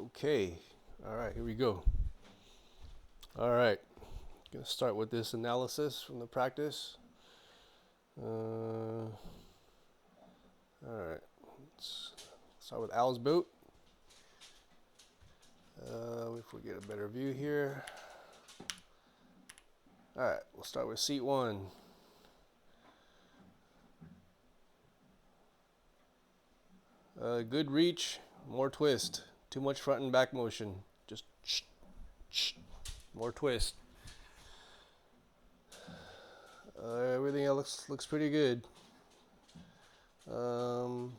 Okay, all right, here we go. All right, gonna start with this analysis from the practice. All right, let's start with Al's boat. If we get a better view here. All right, we'll start with seat one. Good reach, more twist. Too much front and back motion. Just more twist. Everything else looks pretty good.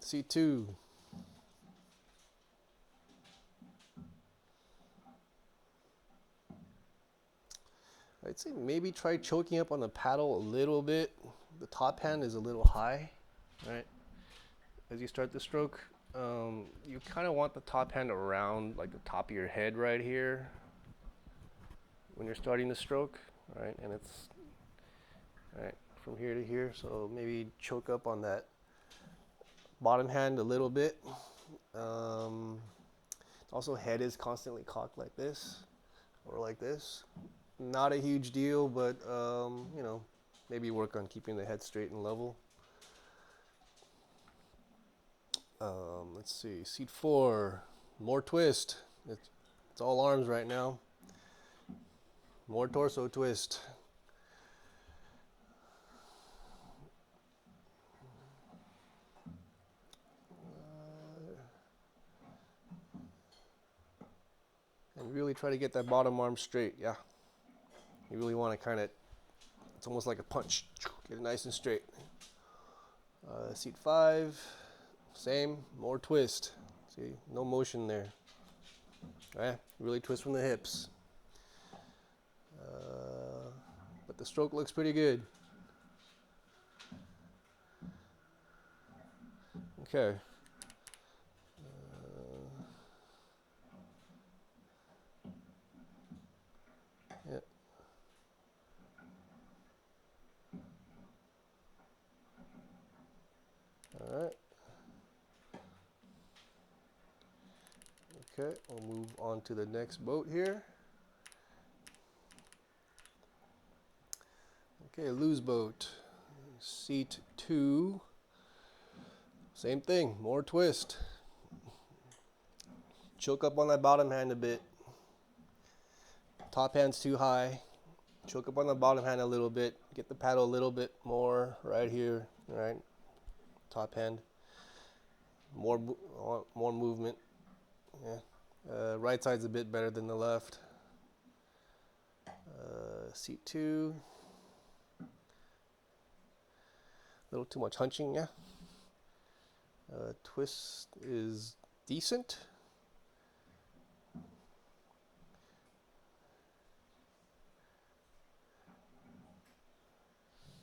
Seat two. I'd say maybe try choking up on the paddle a little bit. The top hand is a little high, right? As you start the stroke, you kind of want the top hand around like the top of your head right here when you're starting the stroke, right? And it's right from here to here, so maybe choke up on that bottom hand a little bit. Also, head is constantly cocked like this or like this. Not a huge deal, but you know, maybe work on keeping the head straight and level. Let's see, seat four, more twist. It's all arms right now. More torso twist. And really try to get that bottom arm straight, yeah. You really want to kind of, it's almost like a punch. Get it nice and straight. Seat five, same, more twist. See, no motion there. Right? Really twist from the hips. But the stroke looks pretty good. Okay. Yeah. All right. Okay, we'll move on to the next boat here. Okay, Lou's boat. Seat two. Same thing, more twist. Choke up on that bottom hand a bit. Top hand's too high. Choke up on the bottom hand a little bit. Get the paddle a little bit more right here, right? Top hand. More movement. Yeah. Right side's a bit better than the left. Seat two. A little too much hunching, yeah. Twist is decent.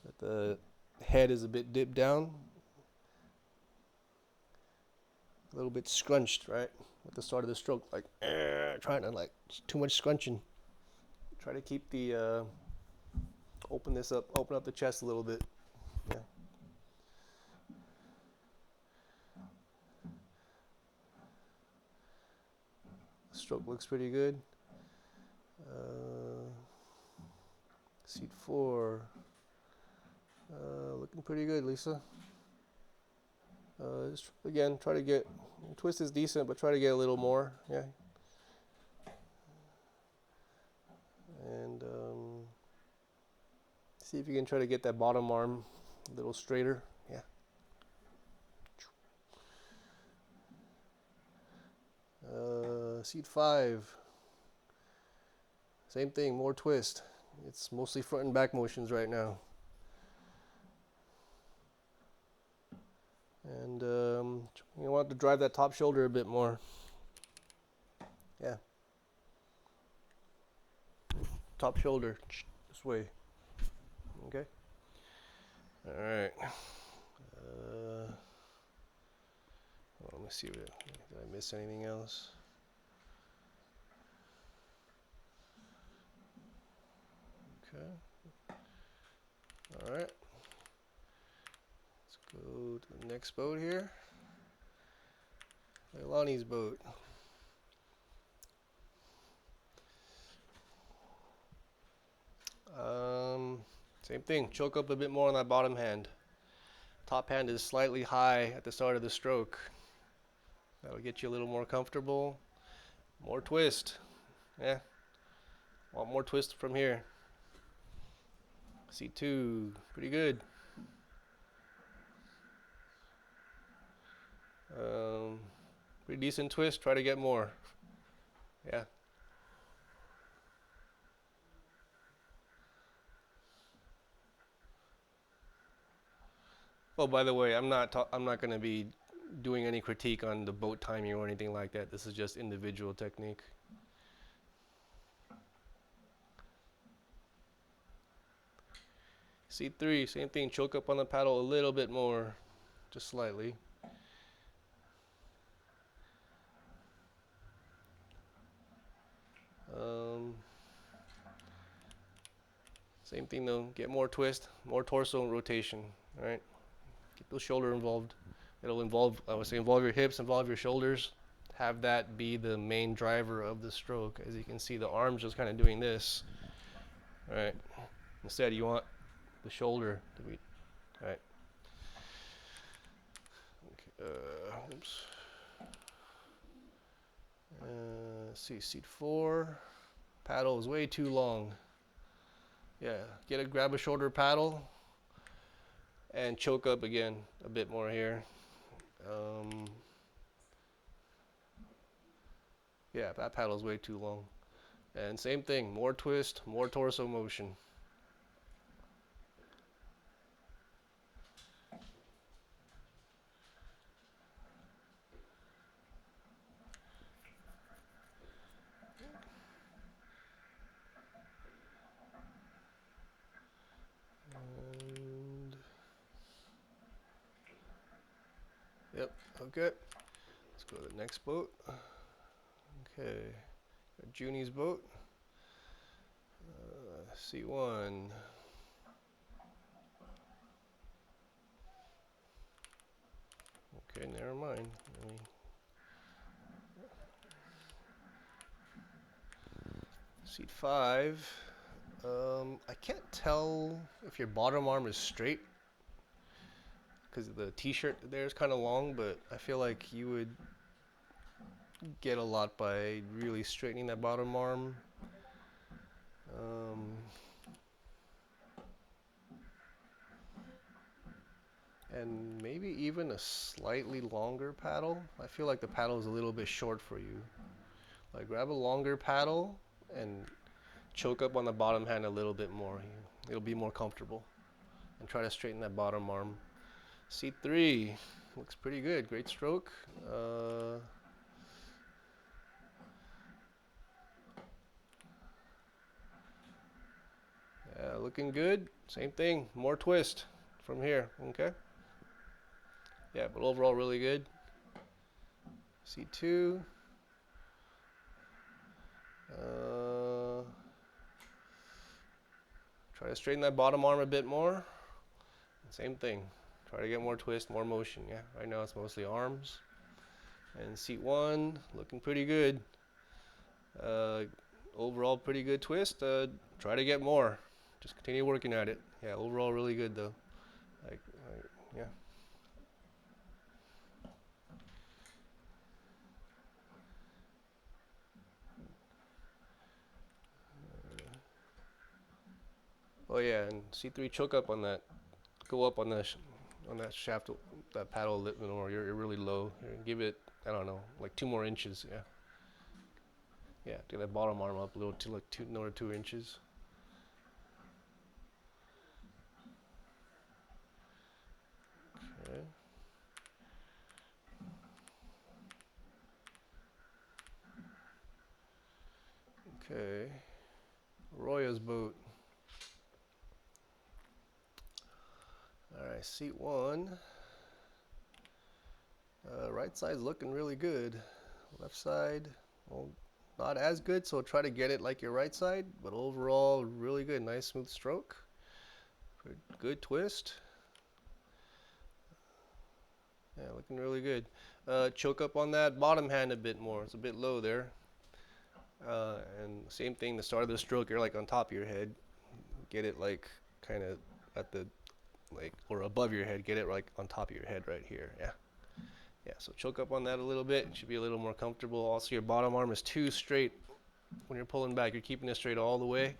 But the head is a bit dipped down. A little bit scrunched, right? At the start of the stroke, like trying to like too much scrunching. Try to keep the open up the chest a little bit. Yeah. Stroke looks pretty good. Seat four. Looking pretty good, Lisa. Just again, try to get twist is decent, but try to get a little more. Yeah. And see if you can try to get that bottom arm a little straighter. Yeah. Seat five. Same thing, more twist. It's mostly front and back motions right now. And you want to drive that top shoulder a bit more. Yeah. Top shoulder this way. Okay. All right. Let me see. Did I miss anything else? Okay. All right. Let's go to the next boat here. Leilani's boat. Same thing, choke up a bit more on that bottom hand. Top hand is slightly high at the start of the stroke. That'll get you a little more comfortable. More twist. Yeah. Want more twist from here. C2, pretty good. Pretty decent twist, try to get more. Yeah. Oh, by the way, I'm not going to be doing any critique on the boat timing or anything like that. This is just individual technique. C3, same thing, choke up on the paddle a little bit more, just slightly. Same thing though, get more twist, more torso rotation, right? Keep the shoulder involved. It'll involve, I would say, involve your hips, involve your shoulders. Have that be the main driver of the stroke. As you can see, the arm's just kind of doing this, right? Instead, you want the shoulder to be, right? Okay, oops. Let's see, seat 4. Paddle is way too long. Yeah, grab a shorter paddle and choke up again a bit more here. Yeah, that paddle is way too long. And same thing, more twist, more torso motion. And yep, okay. Let's go to the next boat. Okay, got Junie's boat. C1. Okay, never mind. Seat 5. I can't tell if your bottom arm is straight because the t-shirt there is kind of long, but I feel like you would get a lot by really straightening that bottom arm. And maybe even a slightly longer paddle. I feel like the paddle is a little bit short for you. Like grab a longer paddle and choke up on the bottom hand a little bit more. It'll be more comfortable. And try to straighten that bottom arm. C3 looks pretty good. Great stroke. Yeah, looking good. Same thing. More twist from here. Okay. Yeah, but overall really good. C2. Try to straighten that bottom arm a bit more. Same thing. Try to get more twist, more motion. Yeah, right now it's mostly arms. And seat 1, looking pretty good. Overall pretty good twist. Try to get more. Just continue working at it. Yeah, overall really good though. Yeah. Oh yeah, and C3 choke up on that. Go up on that shaft, that paddle a little more. You're really low. Give it, I don't know, like 2 more inches. Yeah. Yeah, get that bottom arm up a little to like another 2 inches. Okay. Okay. Roya's boat. Alright, seat 1. Right side's looking really good. Left side, well, not as good, so try to get it like your right side, but overall really good. Nice smooth stroke. Good twist. Yeah, looking really good. Choke up on that bottom hand a bit more. It's a bit low there. And same thing, the start of the stroke, you're like on top of your head. get it like kind of at the, like, or above your head. Get it like on top of your head right here. Yeah. Yeah, so choke up on that a little bit. It should be a little more comfortable. Also, your bottom arm is too straight when you're pulling back. You're keeping it straight all the way.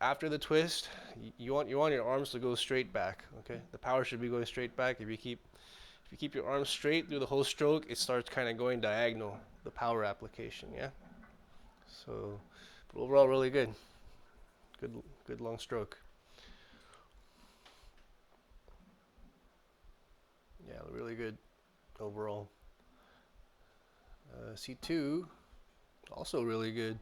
After the twist, you want your arms to go straight back. Okay, the power should be going straight back. If you keep your arms straight through the whole stroke, it starts kind of going diagonal. The power application, yeah. So, but overall, really good. Good long stroke. Yeah, really good overall. C2, also really good.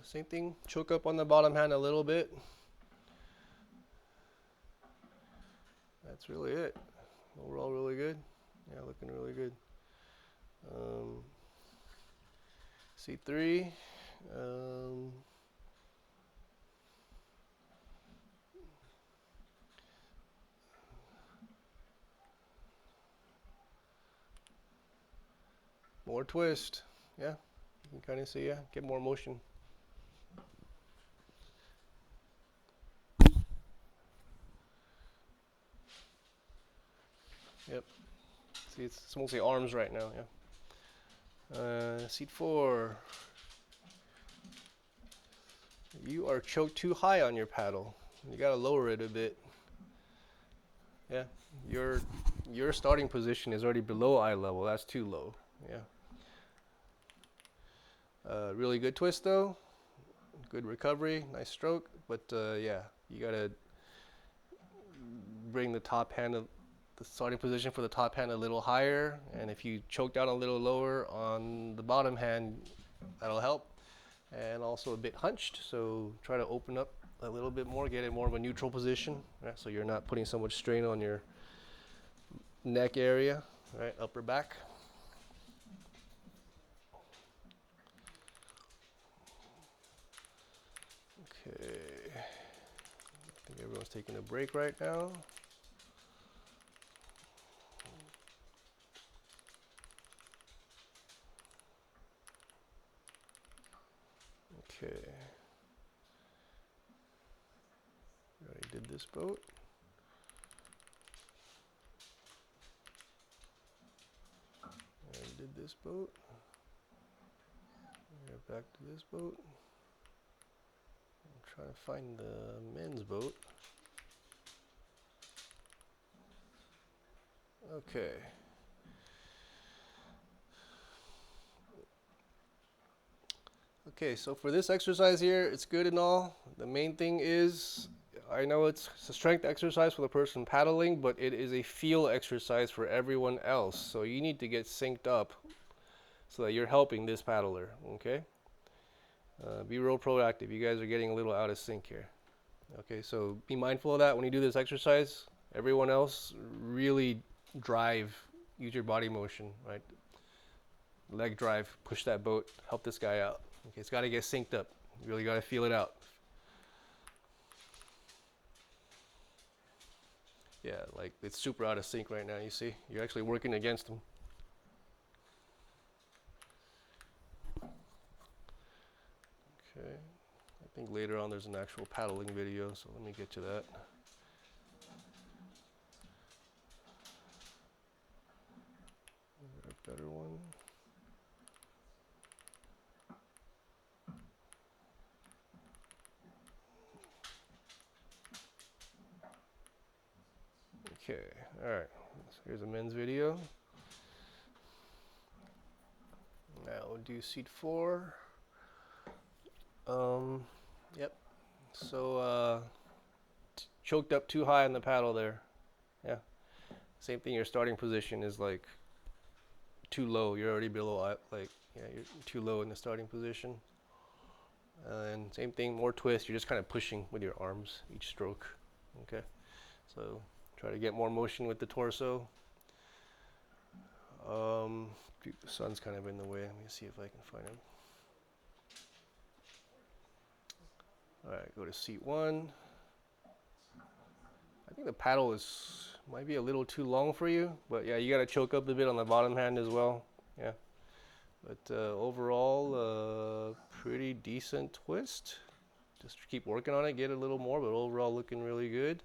Same thing, choke up on the bottom hand a little bit. That's really it. Overall, really good. Yeah, looking really good. C3. More twist. Yeah, you can kind of see, yeah, get more motion. Yep. See, it's mostly arms right now, yeah. Seat 4. You are choked too high on your paddle. You gotta lower it a bit. Yeah, your starting position is already below eye level. That's too low. Yeah. Really good twist though. Good recovery. Nice stroke. But yeah, you gotta bring the top hand, the starting position for the top hand a little higher. And if you choked out a little lower on the bottom hand, that'll help. And also a bit hunched. So try to open up a little bit more, get it more of a neutral position, right? So you're not putting so much strain on your neck area, right? Upper back. Okay. I think everyone's taking a break right now. Okay. We already did this boat. Already did this boat. We're back to this boat. I'm trying to find the men's boat. Okay. Okay, so for this exercise here, it's good and all. The main thing is, I know it's a strength exercise for the person paddling, but it is a feel exercise for everyone else. So you need to get synced up so that you're helping this paddler, okay? Be real proactive. You guys are getting a little out of sync here. Okay, so be mindful of that when you do this exercise. Everyone else, really use your body motion, right? Leg drive, push that boat, help this guy out. Okay, it's got to get synced up. You really got to feel it out. Yeah, like it's super out of sync right now, you see? You're actually working against him. Okay, I think later on there's an actual paddling video, so let me get to that. A better one. Okay, all right, so here's a men's video. Now we'll do seat 4. Yep, so choked up too high on the paddle there. Yeah, same thing, your starting position is like too low. You're already below, like, yeah, you're too low in the starting position. And same thing, more twist. You're just kind of pushing with your arms each stroke. Okay, so try to get more motion with the torso. The sun's kind of in the way. Let me see if I can find him. All right, go to seat 1. I think the paddle might be a little too long for you, but yeah, you gotta choke up a bit on the bottom hand as well. Yeah, But overall, pretty decent twist. Just keep working on it, get a little more, but overall looking really good.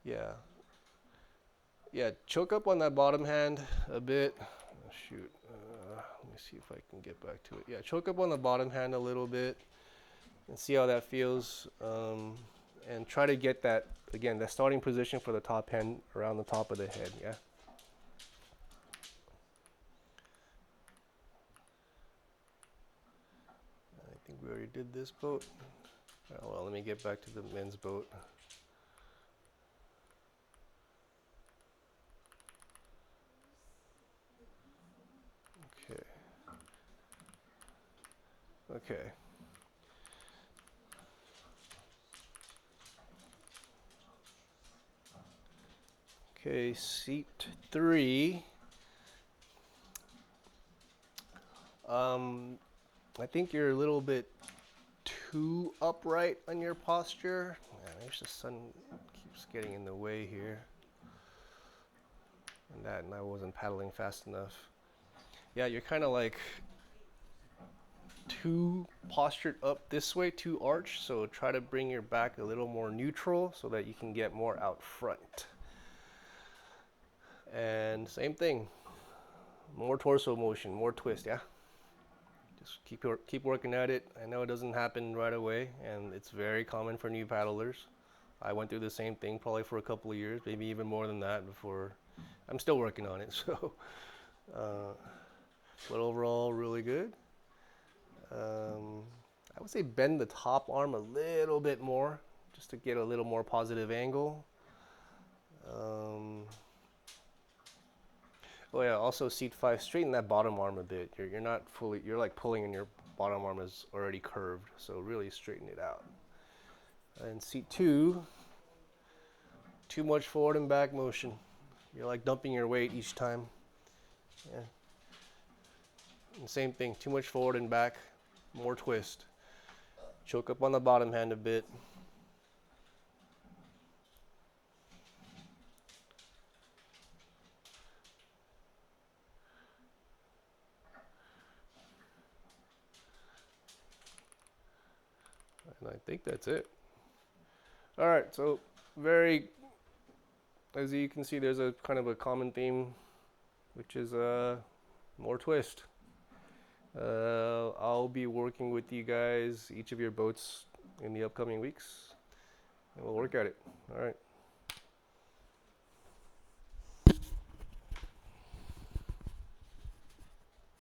Yeah. Yeah, choke up on that bottom hand a bit. Oh, shoot. Let me see if I can get back to it. Yeah, choke up on the bottom hand a little bit and see how that feels. And try to get that, again, the starting position for the top hand around the top of the head, yeah? I think we already did this boat. Oh, well, let me get back to the men's boat. Okay. Okay. Okay, seat 3. I think you're a little bit too upright on your posture. Man, there's the sun keeps getting in the way here. And I wasn't paddling fast enough. Yeah, you're kind of like too postured up this way, too arched. So try to bring your back a little more neutral so that you can get more out front. And same thing, more torso motion, more twist, yeah? Just keep working at it. I know it doesn't happen right away, and it's very common for new paddlers. I went through the same thing probably for a couple of years, maybe even more than that before. I'm still working on it, so. But overall, really good. I would say bend the top arm a little bit more, just to get a little more positive angle. Oh yeah, also seat 5, straighten that bottom arm a bit. You're not fully, you're like pulling and your bottom arm is already curved, so really straighten it out. And seat 2, too much forward and back motion. You're like dumping your weight each time. Yeah. And same thing, too much forward and back, more twist. Choke up on the bottom hand a bit. And I think that's it. All right, so as you can see, there's a kind of a common theme, which is more twist. I'll be working with you guys, each of your boats, in the upcoming weeks, and we'll work at it. All right.